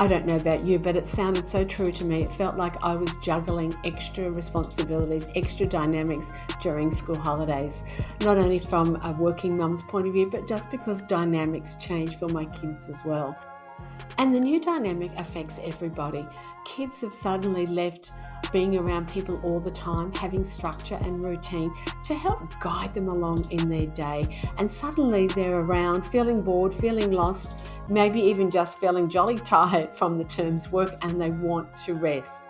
I don't know about you, but it sounded so true to me. It felt like I was juggling extra responsibilities, extra dynamics during school holidays, not only from a working mum's point of view, but just because dynamics change for my kids as well. And the new dynamic affects everybody. Kids have suddenly left being around people all the time, having structure and routine to help guide them along in their day. And suddenly they're around feeling bored, feeling lost, maybe even just feeling jolly tired from the term's work, and they want to rest.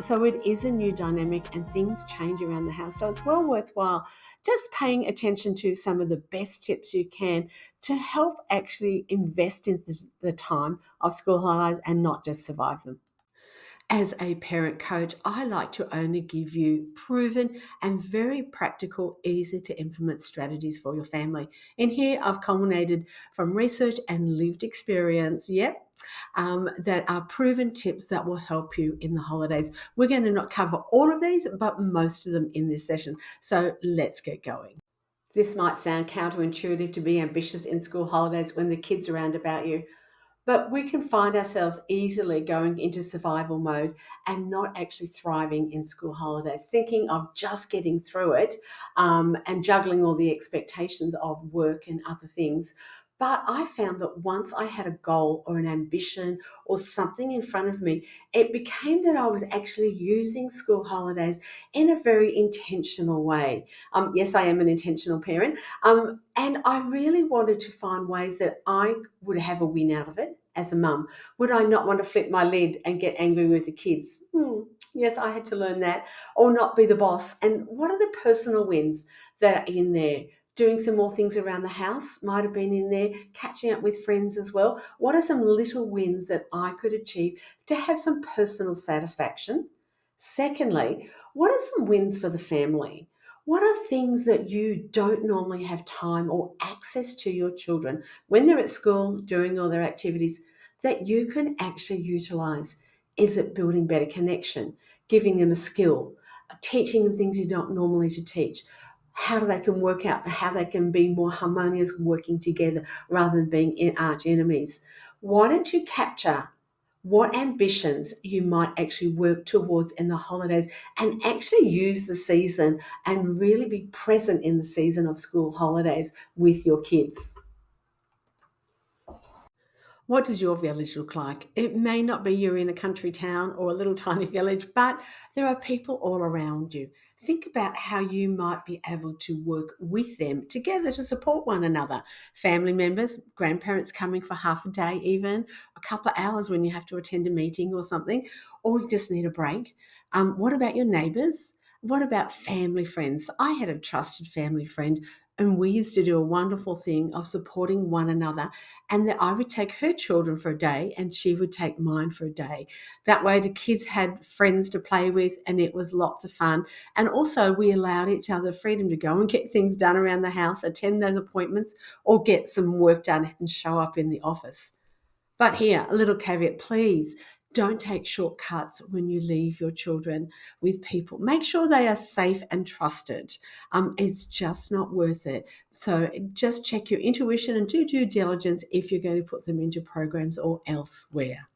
So it is a new dynamic and things change around the house. So it's well worthwhile just paying attention to some of the best tips you can to help actually invest in the time of school holidays and not just survive them. As a parent coach, I like to only give you proven and very practical, easy to implement strategies for your family. And here I've culminated from research and lived experience, that are proven tips that will help you in the holidays. We're going to not cover all of these, but most of them in this session. So let's get going. This might sound counterintuitive to be ambitious in school holidays when the kids are around about you, but we can find ourselves easily going into survival mode and not actually thriving in school holidays, thinking of just getting through it and juggling all the expectations of work and other things. But I found that once I had a goal or an ambition or something in front of me, it became that I was actually using school holidays in a very intentional way. Yes, I am an intentional parent. And I really wanted to find ways that I would have a win out of it as a mum. Would I not want to flip my lid and get angry with the kids? Yes, I had to learn that. Or not be the boss. And what are the personal wins that are in there? Doing some more things around the house might have been in there, catching up with friends as well. What are some little wins that I could achieve to have some personal satisfaction? Secondly, what are some wins for the family? What are things that you don't normally have time or access to your children when they're at school doing all their activities that you can actually utilize? Is it building better connection, giving them a skill, teaching them things you don't normally to teach? How they can work out, how they can be more harmonious working together rather than being arch enemies. Why don't you capture what ambitions you might actually work towards in the holidays and actually use the season and really be present in the season of school holidays with your kids? What does your village look like? It may not be you're in a country town or a little tiny village, but there are people all around you. Think about how you might be able to work with them together to support one another. Family members, grandparents coming for half a day, even a couple of hours when you have to attend a meeting or something, or you just need a break. What about your neighbours? What about family friends? I had a trusted family friend, and we used to do a wonderful thing of supporting one another, and that I would take her children for a day and she would take mine for a day. That way the kids had friends to play with and it was lots of fun. And also we allowed each other freedom to go and get things done around the house, attend those appointments, or get some work done and show up in the office. But here, a little caveat, please don't take shortcuts when you leave your children with people. Make sure they are safe and trusted. It's just not worth it. So just check your intuition and do due diligence if you're going to put them into programs or elsewhere.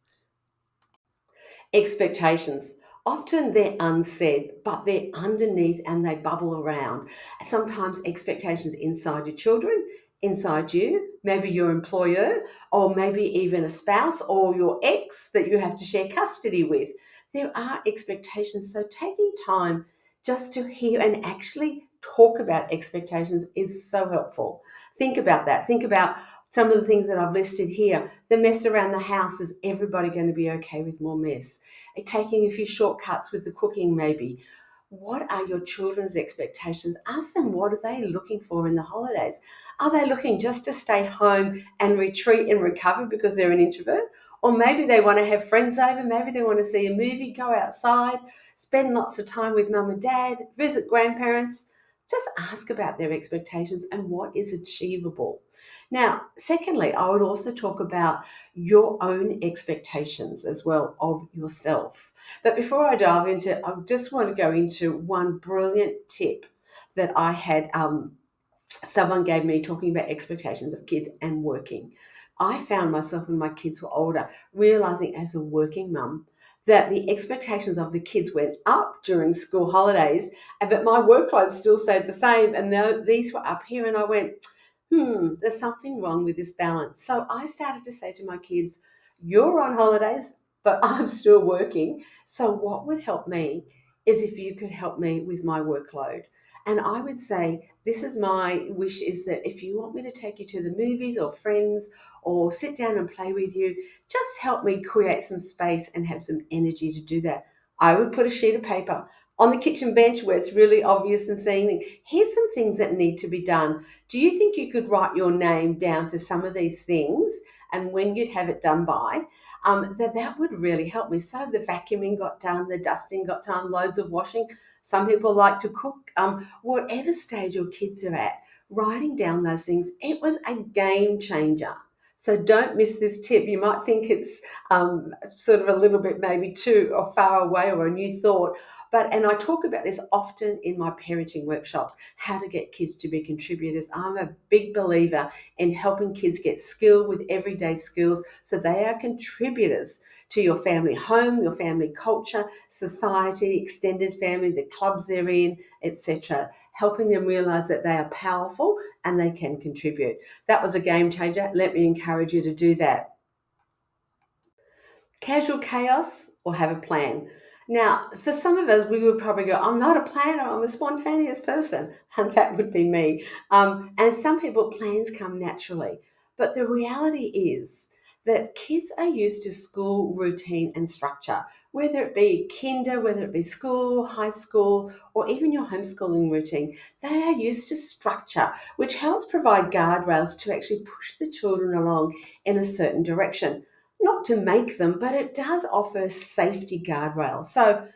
Expectations. Often they're unsaid, but they're underneath and they bubble around. Sometimes expectations inside your children, inside you, maybe your employer, or maybe even a spouse or your ex that you have to share custody with. There are expectations. So taking time just to hear and actually talk about expectations is so helpful. Think about that. Think about some of the things that I've listed here. The mess around the house, is everybody going to be okay with more mess? Taking a few shortcuts with the cooking maybe. What are your children's expectations? Ask them, what are they looking for in the holidays? Are they looking just to stay home and retreat and recover because they're an introvert? Or maybe they want to have friends over, maybe they want to see a movie, go outside, spend lots of time with mum and dad, visit grandparents. Just ask about their expectations and what is achievable. Now, secondly, I would also talk about your own expectations as well of yourself. But before I dive into, I just want to go into one brilliant tip that I had someone gave me talking about expectations of kids and working. I found myself when my kids were older, realizing as a working mum that the expectations of the kids went up during school holidays, but my workload still stayed the same. And these were up here, and I went, there's something wrong with this balance. So I started to say to my kids, you're on holidays, but I'm still working. So what would help me is if you could help me with my workload. And I would say, this is my wish, is that if you want me to take you to the movies or friends or sit down and play with you, just help me create some space and have some energy to do that. I would put a sheet of paper on the kitchen bench where it's really obvious and saying, here's some things that need to be done. Do you think you could write your name down to some of these things and when you'd have it done by? That would really help me. So the vacuuming got done, the dusting got done, loads of washing. Some people like to cook. Whatever stage your kids are at, writing down those things, it was a game changer. So don't miss this tip. You might think it's sort of a little bit maybe too or far away or a new thought, and I talk about this often in my parenting workshops, how to get kids to be contributors. I'm a big believer in helping kids get skilled with everyday skills so they are contributors to your family home, your family culture, society, extended family, the clubs they're in, etc. Helping them realize that they are powerful and they can contribute. That was a game changer. Let me encourage you to do that. Casual chaos or have a plan. Now, for some of us, we would probably go, I'm not a planner, I'm a spontaneous person. And that would be me. And some people, plans come naturally. But the reality is that kids are used to school routine and structure, whether it be kinder, whether it be school, high school, or even your homeschooling routine. They are used to structure, which helps provide guardrails to actually push the children along in a certain direction, not to make them, but it does offer safety guardrails. So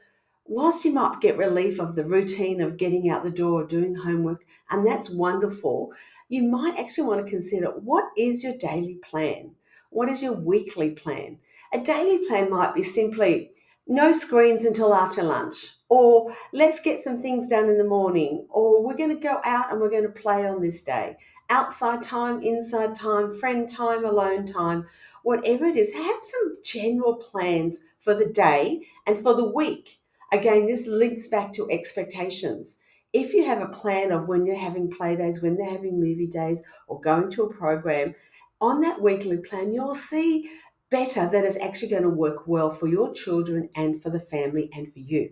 whilst you might get relief of the routine of getting out the door, doing homework, and that's wonderful, you might actually want to consider, what is your daily plan? What is your weekly plan? A daily plan might be simply no screens until after lunch, or let's get some things done in the morning, or we're going to go out and we're going to play on this day. Outside time, inside time, friend time, alone time, whatever it is, have some general plans for the day and for the week. Again, this links back to expectations. If you have a plan of when you're having play days, when they're having movie days, or going to a program, on that weekly plan, you'll see better that it's actually going to work well for your children and for the family and for you.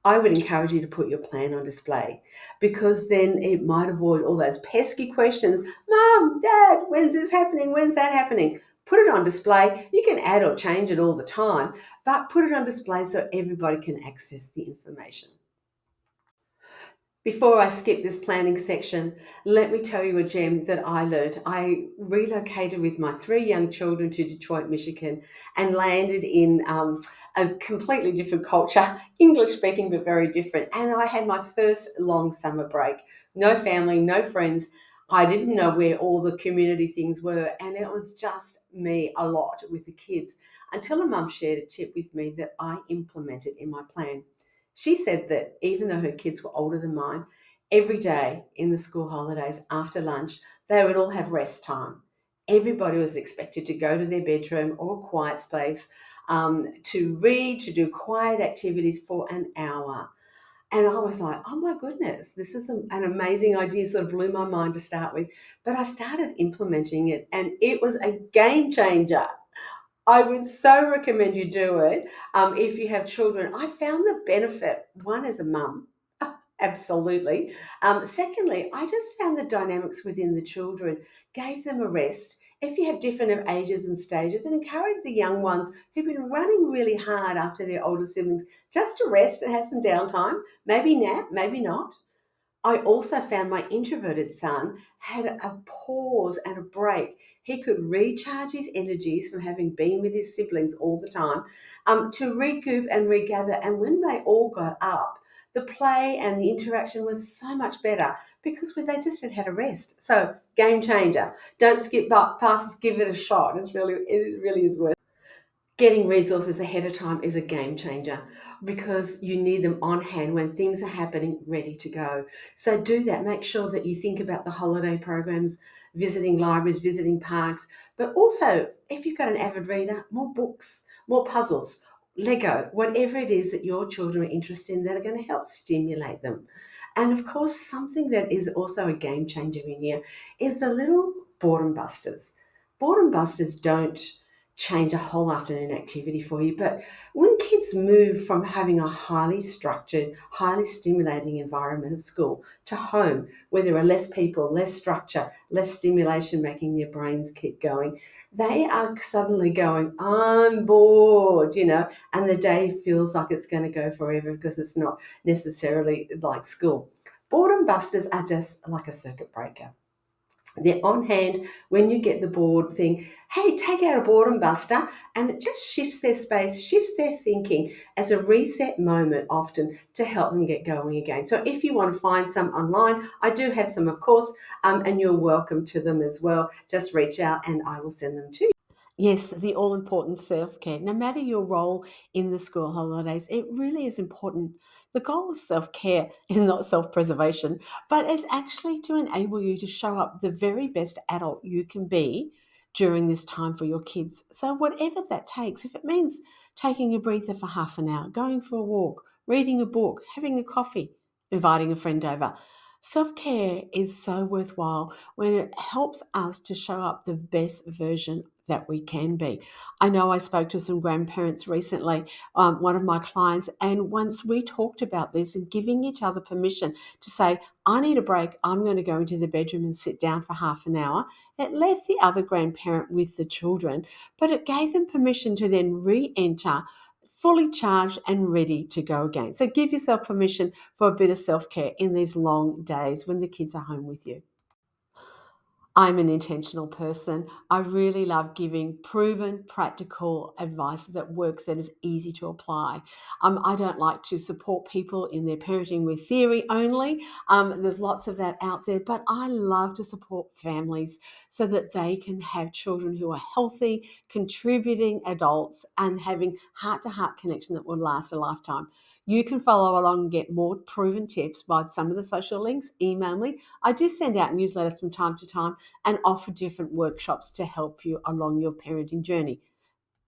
I would encourage you to put your plan on display, because then it might avoid all those pesky questions. Mom, Dad, when's this happening? When's that happening? Put it on display. You can add or change it all the time, but put it on display so everybody can access the information. Before I skip this planning section, let me tell you a gem that I learned. I relocated with my 3 young children to Detroit, Michigan, and landed in a completely different culture, English speaking, but very different. And I had my first long summer break. No family, no friends. I didn't know where all the community things were, and it was just me a lot with the kids, until a mum shared a tip with me that I implemented in my plan. She said that even though her kids were older than mine, every day in the school holidays after lunch, they would all have rest time. Everybody was expected to go to their bedroom or a quiet space, to read, to do quiet activities for an hour. And I was like, oh my goodness, this is an amazing idea. Sort of blew my mind to start with. But I started implementing it, and it was a game changer. I would so recommend you do it if you have children. I found the benefit, one, as a mum, absolutely. Secondly, I just found the dynamics within the children gave them a rest. If you have different ages and stages, and encourage the young ones who've been running really hard after their older siblings just to rest and have some downtime, maybe nap, maybe not. I also found my introverted son had a pause and a break. He could recharge his energies from having been with his siblings all the time, to recoup and regather. And when they all got up, the play and the interaction was so much better because they just had a rest. So, game changer. Don't skip past, give it a shot. It really is worth it. Getting resources ahead of time is a game changer because you need them on hand when things are happening, ready to go. So do that. Make sure that you think about the holiday programs, visiting libraries, visiting parks, but also if you've got an avid reader, more books, more puzzles, Lego, whatever it is that your children are interested in that are going to help stimulate them. And of course, something that is also a game changer in here is the little boredom busters. Boredom busters don't change a whole afternoon activity for you. But when kids move from having a highly structured, highly stimulating environment of school to home, where there are less people, less structure, less stimulation making their brains keep going, they are suddenly going, I'm bored, and the day feels like it's going to go forever because it's not necessarily like school. Boredom busters are just like a circuit breaker. They're on hand when you get the board thing. Hey, take out a boredom buster, and it just shifts their space, shifts their thinking as a reset moment often to help them get going again. So if you want to find some online, I do have some, of course, and you're welcome to them as well. Just reach out and I will send them to you. Yes, the all important self care. No matter your role in the school holidays, it really is important. The goal of self care is not self preservation, but it's actually to enable you to show up the very best adult you can be during this time for your kids. So, whatever that takes, if it means taking a breather for half an hour, going for a walk, reading a book, having a coffee, inviting a friend over, self care is so worthwhile when it helps us to show up the best version that we can be. I know I spoke to some grandparents recently, one of my clients, and once we talked about this and giving each other permission to say, I need a break, I'm going to go into the bedroom and sit down for half an hour. It left the other grandparent with the children, but it gave them permission to then re enter fully charged and ready to go again. So give yourself permission for a bit of self care in these long days when the kids are home with you. I'm an intentional person. I really love giving proven, practical advice that works, that is easy to apply. I don't like to support people in their parenting with theory only. There's lots of that out there, but I love to support families so that they can have children who are healthy, contributing adults, and having heart to heart connection that will last a lifetime. You can follow along and get more proven tips by some of the social links. Email me. I do send out newsletters from time to time and offer different workshops to help you along your parenting journey.